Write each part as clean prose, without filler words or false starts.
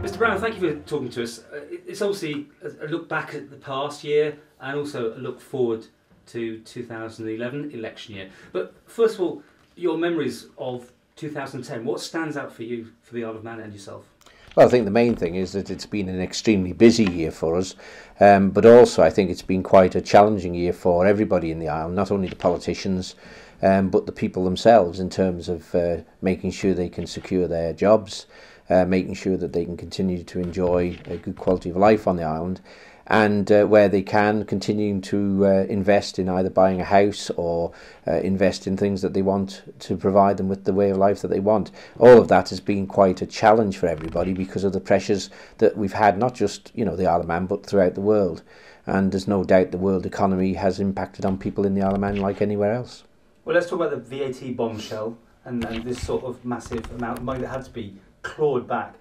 Mr. Brown, thank you for talking to us. It's obviously a look back at the past year and also a look forward to 2011 election year. But first of all, your memories of 2010, what stands out for you, for the Isle of Man and yourself? Well, I think the main thing is that it's been an extremely busy year for us, but also I think it's been quite a challenging year for everybody in the Isle, not only the politicians, but the people themselves, in terms of making sure they can secure their jobs, making sure that they can continue to enjoy a good quality of life on the island, and where they can, continuing to invest in either buying a house or invest in things that they want to provide them with the way of life that they want. All of that has been quite a challenge for everybody because of the pressures that we've had, not just, you know, the Isle of Man, but throughout the world. And there's no doubt the world economy has impacted on people in the Isle of Man like anywhere else. Well, let's talk about the VAT bombshell and this sort of massive amount of money that had to be clawed back.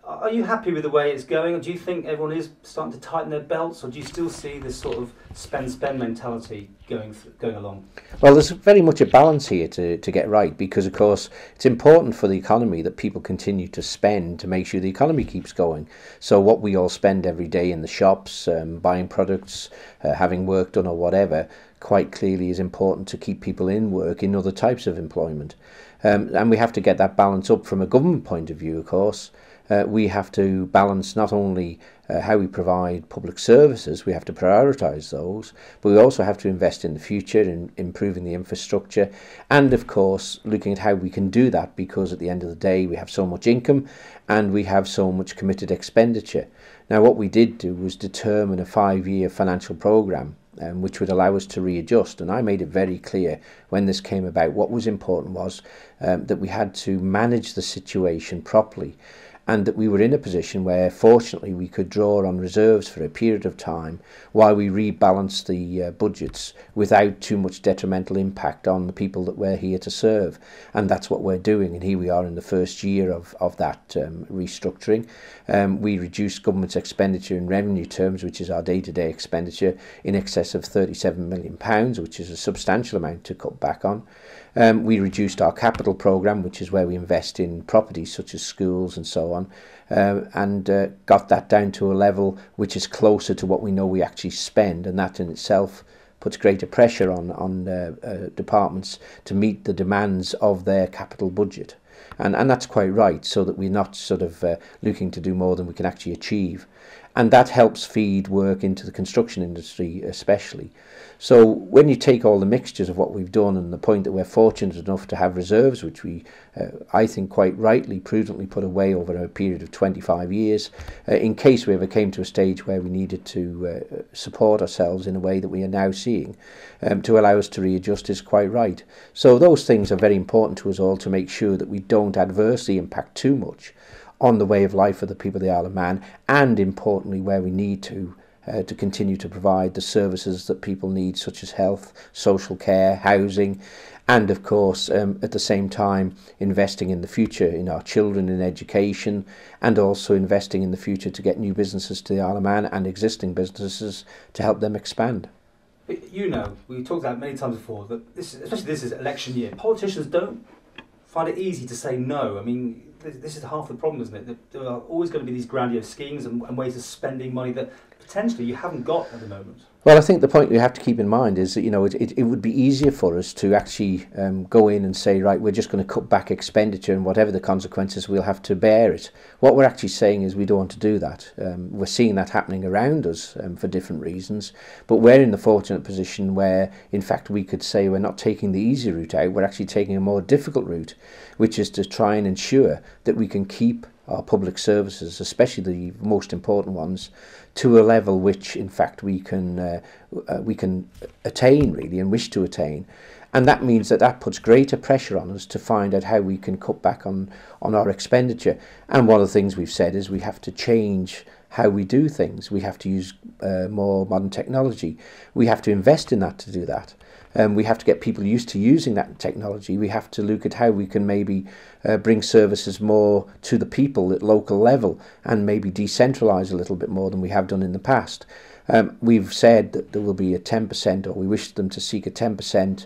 Are you happy with the way it's going, or do you think everyone is starting to tighten their belts, or do you still see this sort of spend mentality going along? Well, there's very much a balance here to get right, because of course it's important for the economy that people continue to spend to make sure the economy keeps going. So what we all spend every day in the shops, buying products, having work done or whatever, quite clearly is important to keep people in work in other types of employment. And we have to get that balance up from a government point of view, of course. We have to balance not only how we provide public services, we have to prioritise those, but we also have to invest in the future, in improving the infrastructure, and of course looking at how we can do that, because at the end of the day we have so much income and we have so much committed expenditure. Now, what we did do was determine a 5-year financial programme which would allow us to readjust, and I made it very clear when this came about what was important was that we had to manage the situation properly, and that we were in a position where fortunately we could draw on reserves for a period of time while we rebalanced the budgets without too much detrimental impact on the people that we're here to serve. And that's what we're doing, and here we are in the first year of that restructuring. We reduced government's expenditure in revenue terms, which is our day-to-day expenditure, in excess of £37 million, which is a substantial amount to cut back on. We reduced our capital programme, which is where we invest in properties such as schools and so on, and got that down to a level which is closer to what we know we actually spend, and that in itself puts greater pressure on departments to meet the demands of their capital budget. And that's quite right, so that we're not sort of looking to do more than we can actually achieve. And that helps feed work into the construction industry especially. So when you take all the mixtures of what we've done, and the point that we're fortunate enough to have reserves, which we, I think quite rightly, prudently put away over a period of 25 years, in case we ever came to a stage where we needed to support ourselves in a way that we are now seeing, to allow us to readjust, is quite right. So those things are very important to us all, to make sure that we don't adversely impact too much on the way of life of the people of the Isle of Man, and importantly where we need to continue to provide the services that people need, such as health, social care, housing, and of course at the same time investing in the future, in our children, in education, and also investing in the future to get new businesses to the Isle of Man and existing businesses to help them expand. But you know, we talked about many times before that especially this is election year, politicians don't find it easy to say no. I mean, this is half the problem, isn't it? That there are always going to be these grandiose schemes and ways of spending money that potentially you haven't got at the moment. Well, I think the point we have to keep in mind is that, you know, it would be easier for us to actually go in and say, right, we're just going to cut back expenditure, and whatever the consequences, we'll have to bear it. What we're actually saying is we don't want to do that. We're seeing that happening around us for different reasons, but we're in the fortunate position where, in fact, we could say we're not taking the easy route out, we're actually taking a more difficult route, which is to try and ensure that we can keep our public services, especially the most important ones, to a level which in fact we can attain really, and wish to attain. And that means that puts greater pressure on us to find out how we can cut back on our expenditure. And one of the things we've said is we have to change how we do things. We have to use more modern technology. We have to invest in that to do that. We have to get people used to using that technology. We have to look at how we can maybe bring services more to the people at local level, and maybe decentralise a little bit more than we have done in the past. We've said that there will be a 10%, or we wish them to seek a 10%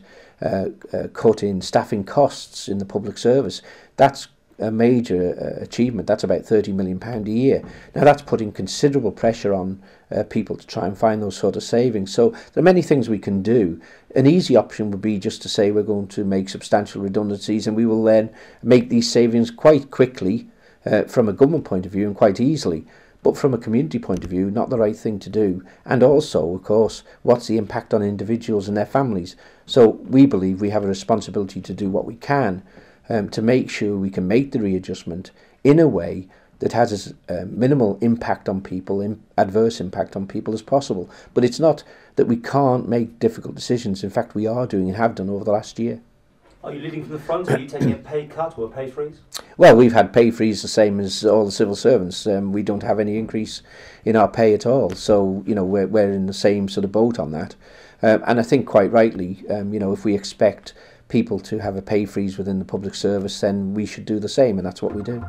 cut in staffing costs in the public service. That's a major achievement. That's about £30 million a year. Now that's putting considerable pressure on people to try and find those sort of savings. So there are many things we can do. An easy option would be just to say we're going to make substantial redundancies, and we will then make these savings quite quickly from a government point of view and quite easily. But from a community point of view, not the right thing to do. And also, of course, what's the impact on individuals and their families? So we believe we have a responsibility to do what we can to make sure we can make the readjustment in a way that has as minimal impact on people, adverse impact on people as possible. But it's not that we can't make difficult decisions. In fact, we are doing and have done over the last year. Are you leading from the front? Are you taking a pay cut or a pay freeze? Well, we've had pay freeze the same as all the civil servants. We don't have any increase in our pay at all. So, you know, we're in the same sort of boat on that. And I think quite rightly, you know, if we expect people to have a pay freeze within the public service, then we should do the same, and that's what we do.